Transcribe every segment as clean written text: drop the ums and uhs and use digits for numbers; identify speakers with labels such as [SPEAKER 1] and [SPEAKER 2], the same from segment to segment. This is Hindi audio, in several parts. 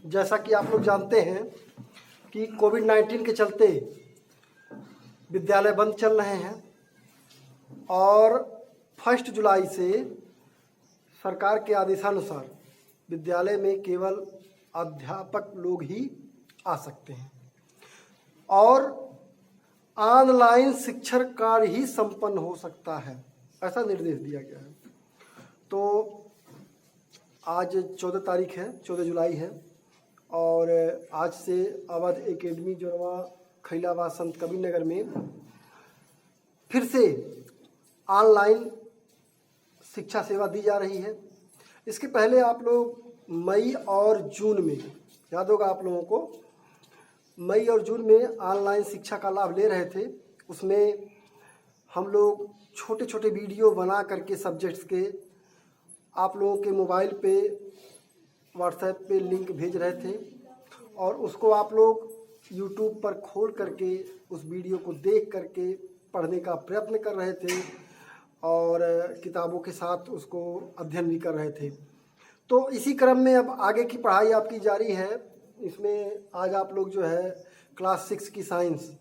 [SPEAKER 1] जैसा कि आप लोग जानते हैं कि कोविड-19 के चलते विद्यालय बंद चल रहे हैं और 1 जुलाई से सरकार के आदेशानुसार विद्यालय में केवल अध्यापक लोग ही आ सकते हैं और ऑनलाइन शिक्षण कार्य ही संपन्न हो सकता है, ऐसा निर्देश दिया गया है। तो आज 14 तारीख है, 14 जुलाई है और आज से अवध एकेडमी जोरवा खैलाबाद संत कबीर नगर में फिर से ऑनलाइन शिक्षा सेवा दी जा रही है। इसके पहले आप लोग मई और जून में, याद होगा आप लोगों को, मई और जून में ऑनलाइन शिक्षा का लाभ ले रहे थे। उसमें हम लोग छोटे छोटे वीडियो बना करके सब्जेक्ट्स के आप लोगों के मोबाइल पे व्हाट्सएप पे लिंक भेज रहे थे और उसको आप लोग यूट्यूब पर खोल करके उस वीडियो को देख करके पढ़ने का प्रयत्न कर रहे थे और किताबों के साथ उसको अध्ययन भी कर रहे थे। तो इसी क्रम में अब आगे की पढ़ाई आपकी जारी है। इसमें आज आप लोग जो है क्लास 6 की साइंस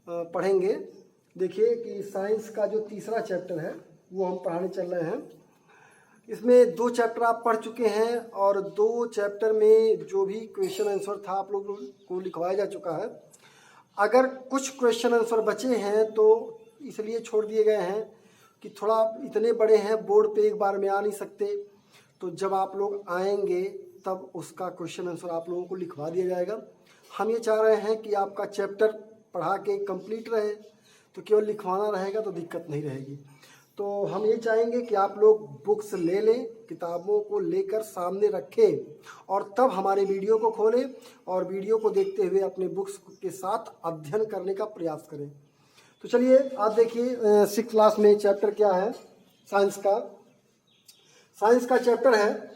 [SPEAKER 1] पढ़ेंगे। देखिए कि साइंस का जो तीसरा चैप्टर है वो हम पढ़ाने चल रहे हैं। इसमें 2 चैप्टर आप पढ़ चुके हैं और 2 चैप्टर में जो भी क्वेश्चन आंसर था आप लोगों को लिखवाया जा चुका है। अगर कुछ क्वेश्चन आंसर बचे हैं तो इसलिए छोड़ दिए गए हैं कि थोड़ा इतने बड़े हैं, बोर्ड पे एक बार में आ नहीं सकते, तो जब आप लोग आएंगे तब उसका क्वेश्चन आंसर आप लोगों को लिखवा दिया जाएगा। हम ये चाह रहे हैं कि आपका चैप्टर पढ़ा के कंप्लीट रहे, तो केवल लिखवाना रहेगा तो दिक्कत नहीं रहेगी। तो हम ये चाहेंगे कि आप लोग बुक्स ले लें, किताबों को लेकर सामने रखें और तब हमारे वीडियो को खोलें और वीडियो को देखते हुए अपने बुक्स के साथ अध्ययन करने का प्रयास करें। तो चलिए आज देखिए 6th क्लास में चैप्टर क्या है साइंस का। साइंस का चैप्टर है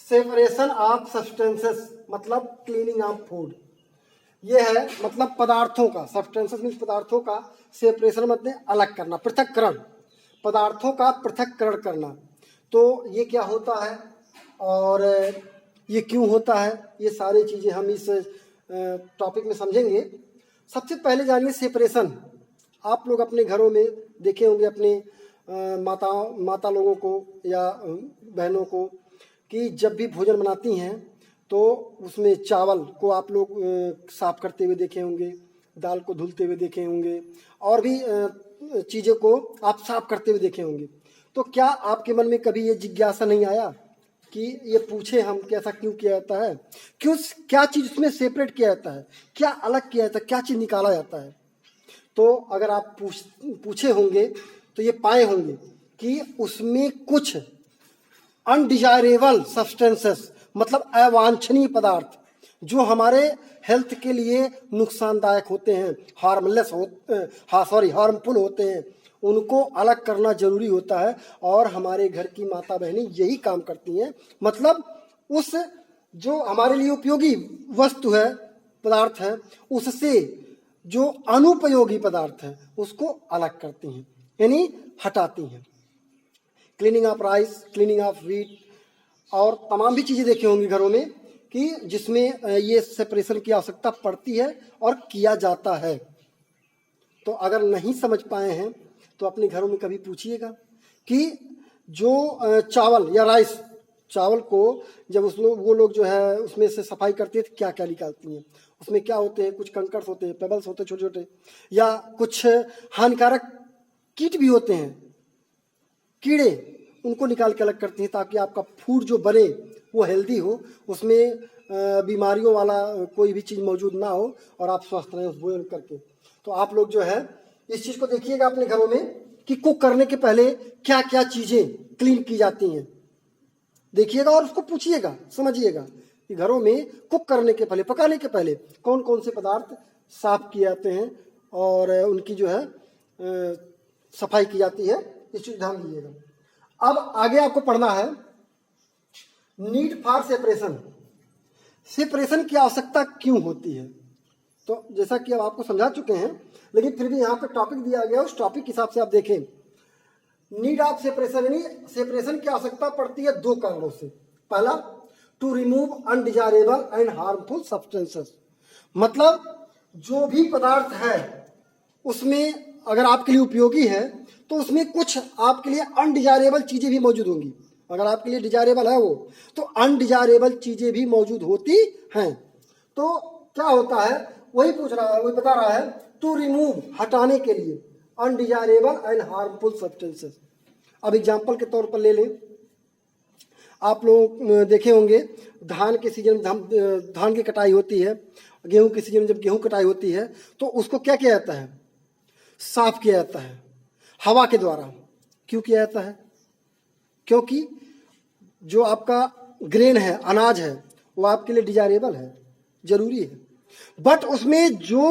[SPEAKER 1] सेपरेशन ऑफ सब्सटेंसेस, मतलब क्लीनिंग ऑफ फूड। ये है मतलब पदार्थों का, सब्सटेंसेस मीन्स पदार्थों का, सेपरेशन मतलब अलग करना, पृथक्करण, पदार्थों का पृथक्करण करना। तो ये क्या होता है और ये क्यों होता है, ये सारी चीज़ें हम इस टॉपिक में समझेंगे। सबसे पहले जानिए सेपरेशन। आप लोग अपने घरों में देखे होंगे अपने माता लोगों को या बहनों को कि जब भी भोजन बनाती हैं तो उसमें चावल को आप लोग साफ करते हुए देखे होंगे, दाल को धुलते हुए देखे होंगे और भी चीज़ों को आप साफ करते हुए देखे होंगे। तो क्या आपके मन में कभी ये जिज्ञासा नहीं आया कि ये पूछे हम कि ऐसा क्यों किया जाता है, क्यों, क्या चीज़ उसमें सेपरेट किया जाता है, क्या अलग किया जाता है, क्या चीज़ निकाला जाता है? तो अगर आप पूछे होंगे तो ये पाए होंगे कि उसमें कुछ अनडिजायरेबल सब्सटेंसेस, मतलब अवांछनीय पदार्थ जो हमारे हेल्थ के लिए नुकसानदायक होते हैं, हार्मफुल होते हैं, उनको अलग करना जरूरी होता है और हमारे घर की माता बहनें यही काम करती हैं। मतलब उस जो हमारे लिए उपयोगी वस्तु है, पदार्थ है, उससे जो अनुपयोगी पदार्थ है उसको अलग करती हैं, यानी हटाती हैं। Cleaning of rice, cleaning of wheat और तमाम भी चीज़ें देखी होंगी घरों में कि जिसमें ये सेपरेशन की आवश्यकता पड़ती है और किया जाता है। तो अगर नहीं समझ पाए हैं तो अपने घरों में कभी पूछिएगा कि जो चावल या राइस, चावल को जब वो लोग जो है उसमें से सफाई करती है तो क्या क्या निकालती हैं, उसमें क्या होते हैं, कुछ कंकर्स होते हैं, पेबल्स होते हैं छोटे छोटे, या कुछ हानिकारक कीट भी होते हैं, कीड़े, उनको निकाल के अलग करती हैं ताकि आपका फूड जो बने वो हेल्दी हो, उसमें बीमारियों वाला कोई भी चीज़ मौजूद ना हो और आप स्वस्थ रहें उस भोजन करके। तो आप लोग जो है इस चीज़ को देखिएगा अपने घरों में कि कुक करने के पहले क्या क्या चीज़ें क्लीन की जाती हैं, देखिएगा और उसको पूछिएगा, समझिएगा कि घरों में कुक करने के पहले, पकाने के पहले कौन कौन से पदार्थ साफ किए जाते हैं और उनकी जो है सफाई की जाती है, इस चीज़ ध्यान दीजिएगा। अब आगे आपको पढ़ना है नीड फॉर सेपरेशन। सेपरेशन की आवश्यकता क्यों होती है? तो जैसा कि अब आपको समझा चुके हैं, लेकिन फिर भी यहाँ पे टॉपिक दिया गया, उस टॉपिक के हिसाब से आप देखें। नीड ऑफ सेपरेशन, यानी सेपरेशन की आवश्यकता पड़ती है 2 कारणों से। पहला, to remove undesirable and harmful substances. मतलब जो भी पदार्थ है उसमें अगर आपके लिए उपयोगी है तो उसमें कुछ आपके लिए अनडिजायरेबल चीजें भी मौजूद होंगी। अगर आपके लिए डिजायरेबल है वो, तो अनडिजायरेबल चीजें भी मौजूद होती हैं। तो क्या होता है, वही पूछ रहा है, वही बता रहा है, टू रिमूव हटाने के लिए अनडिजायरेबल एंड हार्मफुल सब्सटेंसेस। अब एग्जाम्पल के तौर पर ले लें, आप लोग देखे होंगे धान के सीजन में धान की कटाई होती है, गेहूं के सीजन में जब गेहूं कटाई होती है तो उसको क्या किया जाता है, साफ किया जाता है हवा के द्वारा। क्यों किया जाता है? क्योंकि जो आपका ग्रेन है, अनाज है, वो आपके लिए डिजायरेबल है, जरूरी है, बट उसमें जो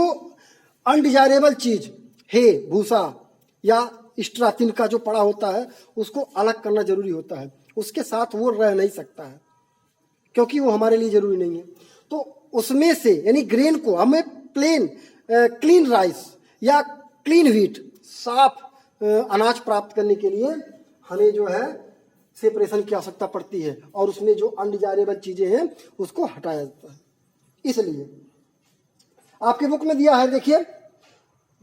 [SPEAKER 1] अनडिजायरेबल चीज है, भूसा या एक्स्ट्रा तिनका जो पड़ा होता है, उसको अलग करना जरूरी होता है। उसके साथ वो रह नहीं सकता है क्योंकि वो हमारे लिए जरूरी नहीं है। तो उसमें से यानी ग्रेन को हमें क्लीन राइस या क्लीन व्हीट, साफ अनाज प्राप्त करने के लिए हमें जो है सेपरेशन की आवश्यकता पड़ती है और उसमें जो अनडिजायरेबल चीजें हैं उसको हटाया जाता है। इसलिए आपके बुक में दिया है, देखिए,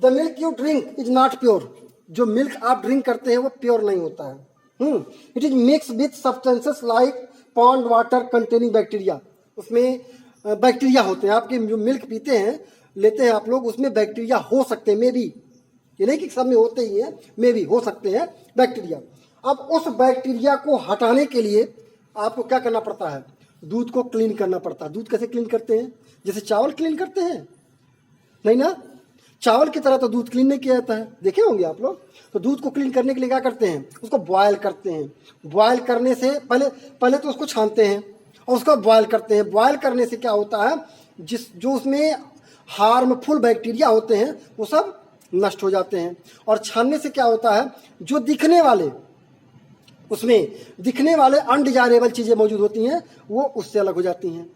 [SPEAKER 1] the milk you drink is not pure. जो मिल्क आप ड्रिंक करते हैं वो प्योर नहीं होता है। It is mix with substances like pond water containing bacteria. उसमें बैक्टीरिया होते हैं। आपके जो मिल्क पीते हैं, लेते हैं आप लोग, उसमें बैक्टीरिया हो सकते हैं, मे बी, ये नहीं कि सब में होते ही हैं, मे बी हो सकते हैं बैक्टीरिया। अब उस बैक्टीरिया को हटाने के लिए आपको क्या करना पड़ता है, दूध को क्लीन करना पड़ता है। दूध कैसे क्लीन करते हैं? जैसे चावल क्लीन करते हैं? नहीं ना, चावल की तरह तो दूध क्लीन नहीं किया जाता है, देखे होंगे आप लोग। तो दूध को क्लीन करने के लिए क्या करते हैं, उसको बॉयल करते हैं। बॉयल करने से पहले तो उसको छानते हैं और उसको बॉयल करते हैं। बॉयल करने से क्या होता है, जो उसमें हार्मफुल बैक्टीरिया होते हैं वो सब नष्ट हो जाते हैं। और छानने से क्या होता है, जो उसमें दिखने वाले अनडिजायरेबल चीजें मौजूद होती हैं वो उससे अलग हो जाती हैं।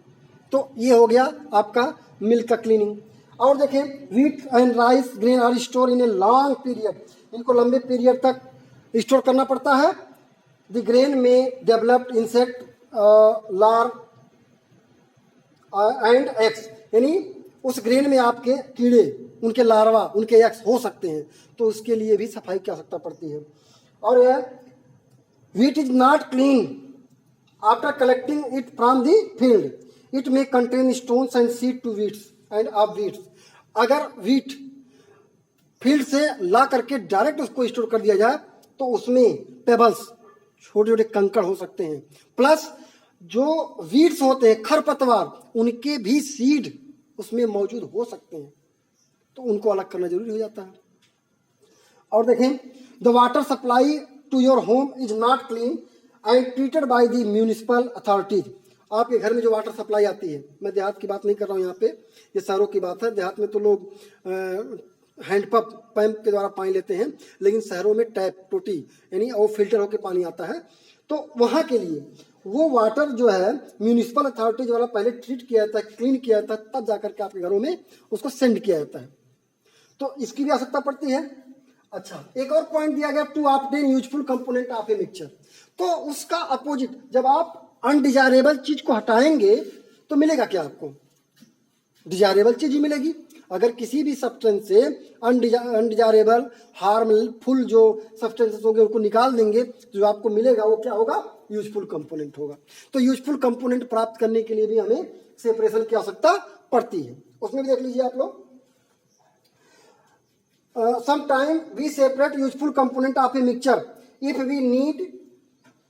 [SPEAKER 1] तो ये हो गया आपका मिल्क का क्लीनिंग। और देखें, wheat and rice grain are store in a long period. इनको लंबे पीरियड तक स्टोर करना पड़ता है। द ग्रेन में developed insect larvae and eggs, यानी उस ग्रेन में आपके कीड़े, उनके लार्वा, उनके एक्स हो सकते हैं, तो उसके लिए भी सफाई की आवश्यकता पड़ती है। और यह wheat is not clean after collecting it from the field, it may contain stones and seed to wheats and of wheats. अगर व्हीट फील्ड से ला करके डायरेक्ट उसको स्टोर कर दिया जाए तो उसमें पेबल्स, छोटे छोटे कंकड़ हो सकते हैं, प्लस जो वीड्स होते हैं, खरपतवार, उनके भी सीड उसमें मौजूद हो सकते हैं, तो उनको अलग करना जरूरी हो जाता है। और देखें, the water supply to your home is not clean and treated by the municipal authorities. आपके घर में जो वाटर सप्लाई आती है, मैं देहात की बात नहीं कर रहा हूँ यहाँ पे, ये शहरों की बात है। देहात में तो लोग हैंडपंप पैम्प के द्वारा पानी लेते हैं, लेकिन शहरों में टैप, टोटी, यानी वो फिल्टर होकर पानी आता है। तो वहाँ के लिए वो वाटर जो है म्यूनिसिपल अथॉरिटी द्वारा पहले ट्रीट किया जाता है, क्लीन किया जाता है, तब जाकर के आपके घरों में उसको सेंड किया जाता है। तो इसकी भी आवश्यकता पड़ती है। अच्छा, एक और पॉइंट दिया गया, to obtain useful component of a mixture. तो उसका अपोजिट, जब आप अनडिजायरेबल चीज को हटाएंगे तो मिलेगा क्या आपको, डिजायरेबल चीज ही मिलेगी। अगर किसी भी सब्सटेंस से अनडिजायरेबल हार्मफुल जो सब्सटेंसेस होंगे उनको निकाल देंगे तो जो आपको मिलेगा वो क्या होगा, यूजफुल कंपोनेंट होगा। तो यूजफुल कंपोनेंट प्राप्त करने के लिए भी हमें सेपरेशन की आवश्यकता पड़ती है। उसमें भी देख लीजिए आप लोग, sometime we separate useful component of a mixture if we need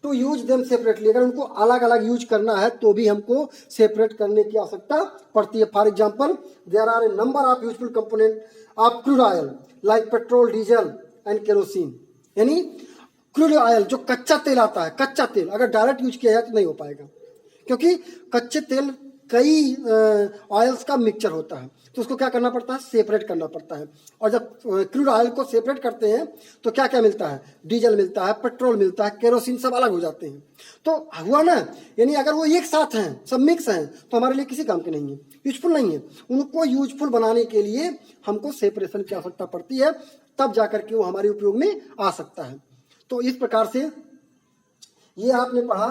[SPEAKER 1] to use them separately। अगर उनको अलग अलग यूज करना है तो भी हमको सेपरेट करने की आवश्यकता पड़ती है। For example, there are a number of useful component of crude oil like petrol, diesel and kerosene. यानी क्रूड ऑयल जो कच्चा तेल आता है, कच्चा तेल अगर डायरेक्ट यूज किया जाए तो नहीं हो पाएगा, क्योंकि कच्चे तेल कई ऑयल्स का मिक्सचर होता है, तो उसको क्या करना पड़ता है, सेपरेट करना पड़ता है। और जब क्रूड ऑयल को सेपरेट करते हैं तो क्या क्या मिलता है, डीजल मिलता है, पेट्रोल मिलता है, केरोसिन, सब अलग हो जाते हैं। तो हुआ ना, यानी अगर वो एक साथ हैं, सब मिक्स हैं, तो हमारे लिए किसी काम के नहीं है, यूजफुल नहीं है। उनको यूजफुल बनाने के लिए हमको सेपरेशन की आवश्यकता पड़ती है, तब जाकर के वो हमारे उपयोग में आ सकता है। तो इस प्रकार से ये आपने पढ़ा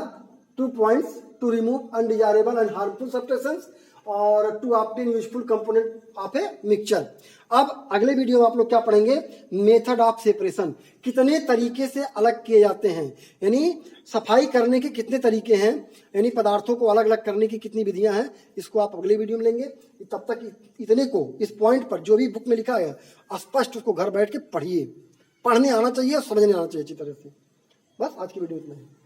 [SPEAKER 1] 2 points to remove undesirable and harmful substances और to obtain useful component of a mixture. अब अगले वीडियो में आप लोग क्या पढ़ेंगे, मेथड ऑफ सेपरेशन, कितने तरीके से अलग किए जाते हैं, यानी सफाई करने के कितने तरीके हैं, यानी पदार्थों को अलग अलग करने की कितनी विधियां हैं, इसको आप अगले वीडियो में लेंगे। तब तक इतने को, इस पॉइंट पर जो भी बुक में लिखा है स्पष्ट उसको घर बैठ के पढ़िए, पढ़ने आना चाहिए और समझने आना चाहिए अच्छी तरह से। बस आज की वीडियो इतना है।